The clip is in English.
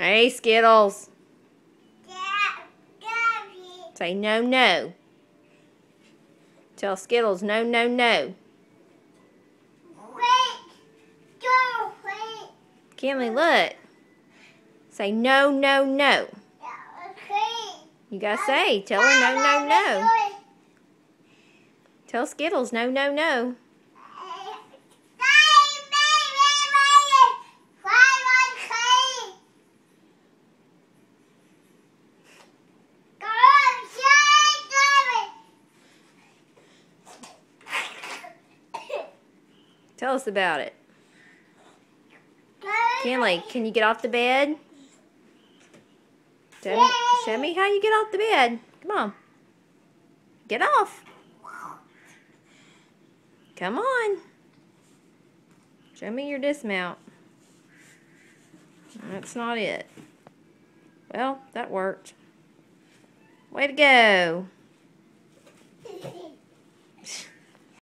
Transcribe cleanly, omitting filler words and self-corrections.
Hey, Skittles. Say no, no. Tell Skittles no, no, no. Kinley, look. Say no, no, no. You gotta say, tell her no, no, no. Tell Skittles no, no, no. Tell us about it. Kinley, can you get off the bed? Show me how you get off the bed. Come on. Get off. Come on. Show me your dismount. That's not it. Well, that worked. Way to go.